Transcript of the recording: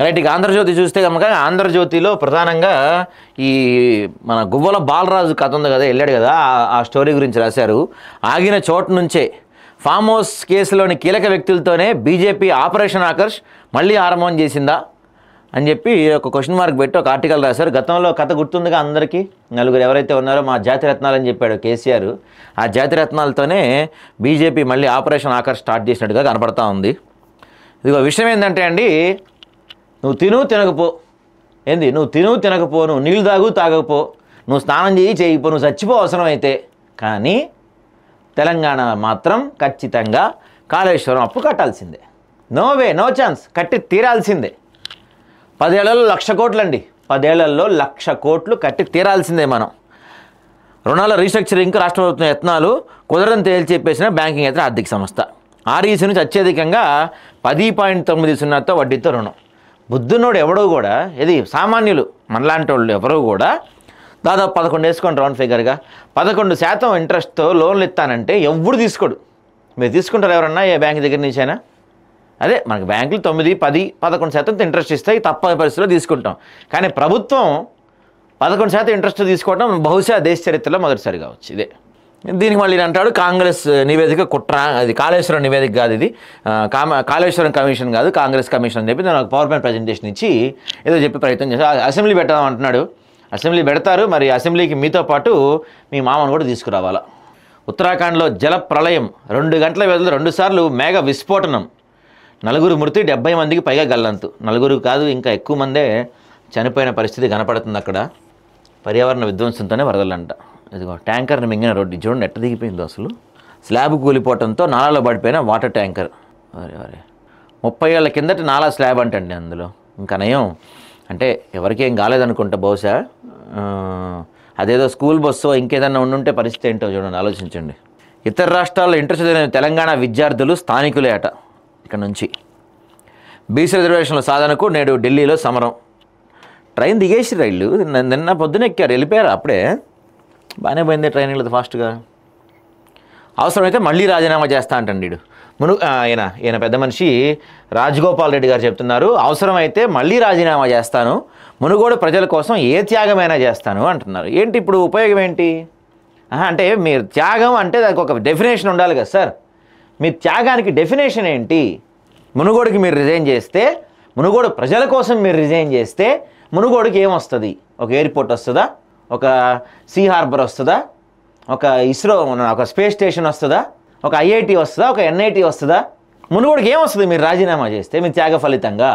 Right. ఇక ఆంధ్రజ్యోతి చూస్తే కనుక ఆంధ్రజ్యోతిలో ప్రధానంగా ఈ మన గువ్వల బాలరాజు కథ ఉంది కదా, వెళ్ళాడు కదా, ఆ స్టోరీ గురించి రాశారు. ఆగిన చోటు నుంచే ఫామ్ హౌస్ కేసులోని కీలక వ్యక్తులతోనే బీజేపీ ఆపరేషన్ ఆకర్ష్ మళ్ళీ ఆరంభం చేసిందా అని చెప్పి ఒక క్వశ్చన్ మార్క్ పెట్టి ఒక ఆర్టికల్ రాశారు. గతంలో కథ గుర్తుందిగా అందరికీ, నలుగురు ఎవరైతే ఉన్నారో మా జాతిరత్నాలని చెప్పాడు కేసీఆర్, ఆ జాతిరత్నాలతోనే బీజేపీ మళ్ళీ ఆపరేషన్ ఆకర్ష్ స్టార్ట్ చేసినట్టుగా కనపడతా ఉంది. ఇదిగో విషయం ఏంటంటే అండి, నువ్వు తినకపో, నువ్వు నీళ్ళు తాగకపో, నువ్వు స్నానం చేయకపో, నువ్వు చచ్చిపో అవసరం అయితే, కానీ తెలంగాణ మాత్రం ఖచ్చితంగా కాళేశ్వరం అప్పు కట్టాల్సిందే. నో వే నో ఛాన్స్, కట్టి తీరాల్సిందే. 10 ఏళ్లలో 1,00,000 కోట్లు అండి, 10 ఏళ్లలో 1,00,000 కోట్లు కట్టి తీరాల్సిందే. మనం రుణాల రీస్ట్రక్చరింగ్ రాష్ట్ర ప్రభుత్వం యత్నాలు కుదరని తేల్చి చెప్పేసిన బ్యాంకింగ్ ఇతర ఆర్థిక సంస్థ ఆర్ఈసీ నుంచి అత్యధికంగా 10.90తో వడ్డీతో రుణం. బుద్ధున్నోడు ఎవడో కూడా, ఇది సామాన్యులు మనలాంటి వాళ్ళు ఎవరో కూడా దాదాపు 11 వేసుకోండి రౌండ్ ఫిగర్గా, 11% ఇంట్రెస్ట్తో లోన్లు ఇస్తానంటే ఎవడు తీసుకోడు. మీరు తీసుకుంటారు ఎవరన్నా ఏ బ్యాంక్ దగ్గర నుంచైనా? అదే మనకి బ్యాంకులు 9, 10, 11% ఇంట్రెస్ట్ ఇస్తాయి, తప్పని పరిస్థితిలో తీసుకుంటాం. కానీ ప్రభుత్వం 11% ఇంట్రెస్ట్ తీసుకోవడం బహుశా దేశ చరిత్రలో మొదటిసారి కావచ్చు. ఇదే దీనికి మళ్ళీ అంటాడు కాంగ్రెస్ నివేదిక కుట్ర, అది కాళేశ్వరం నివేదిక కాదు, ఇది కాళేశ్వరం కమిషన్ కాదు, కాంగ్రెస్ కమిషన్ అని చెప్పి నేను ఒక పవర్ పాయింట్ ప్రజెంటేషన్ ఇచ్చి ఏదో చెప్పి ప్రయత్నం చేశాను. అసెంబ్లీ పెట్టాం అంటున్నాడు. అసెంబ్లీ పెడతారు, మరి అసెంబ్లీకి మీతో పాటు మీ మామను కూడా తీసుకురావాలా. ఉత్తరాఖండ్లో జల ప్రళయం, 2 గంటల వ్యవధిలో 2 సార్లు మేఘ విస్ఫోటనం, 4 మృతి, 70 మందికి పైగా గల్లంతు. 4 కాదు ఇంకా ఎక్కువ మందే చనిపోయిన పరిస్థితి కనపడుతుంది అక్కడ. పర్యావరణ విధ్వంసంతోనే వరదలంట. ఇదిగో ట్యాంకర్ని మింగిన రోడ్డు చూడండి ఎట్ట దిగిపోయిందో అసలు. స్లాబ్ కూలిపోవడంతో నాలాలో పడిపోయిన వాటర్ ట్యాంకర్. అరే 30 ఏళ్ల కిందటి నాలా స్లాబ్ అంటండి అందులో. ఇంకా నయం అంటే ఎవరికేం కాలేదనుకుంటా బహుశా, అదేదో స్కూల్ బస్సో ఇంకేదన్నా ఉండుంటే పరిస్థితి ఏంటో చూడండి, ఆలోచించండి. ఇతర రాష్ట్రాల్లో ఇంటర్ చదివిన తెలంగాణ విద్యార్థులు స్థానికులే అట. ఇక్కడ నుంచి బీసీ రిజర్వేషన్ల సాధనకు నేడు ఢిల్లీలో సమరం. ట్రైన్ దిగేసి రైళ్ళు నిన్న పొద్దున ఎక్కారు, వెళ్ళిపోయారు అప్పుడే. బాగానే పోయింది ట్రైన్ వెళ్ళదు ఫాస్ట్గా. అవసరమైతే మళ్ళీ రాజీనామా చేస్తా అంటండి వీడు. ఈయన పెద్ద మనిషి రాజగోపాల్ రెడ్డి గారు చెప్తున్నారు, అవసరమైతే మళ్ళీ రాజీనామా చేస్తాను, మునుగోడు ప్రజల కోసం ఏ త్యాగమైనా చేస్తాను అంటున్నారు. ఏంటి ఇప్పుడు ఉపయోగం ఏంటి అంటే, మీరు త్యాగం అంటే దానికి ఒక డెఫినేషన్ ఉండాలి కదా సార్. మీ త్యాగానికి డెఫినేషన్ ఏంటి? మునుగోడుకి మీరు రిజైన్ చేస్తే, మునుగోడు ప్రజల కోసం మీరు రిజైన్ చేస్తే మునుగోడుకి ఏమొస్తుంది? ఒక ఎయిర్పోర్ట్ వస్తుందా? ఒక సీ హార్బర్ వస్తుందా? ఒక ఇస్రో ఒక స్పేస్ స్టేషన్ వస్తుందా? ఒక ఐఐటి వస్తుందా? ఒక ఎన్ఐటి వస్తుందా? మునుగోడుకి ఏమొస్తుంది మీరు రాజీనామా చేస్తే మీ త్యాగ ఫలితంగా?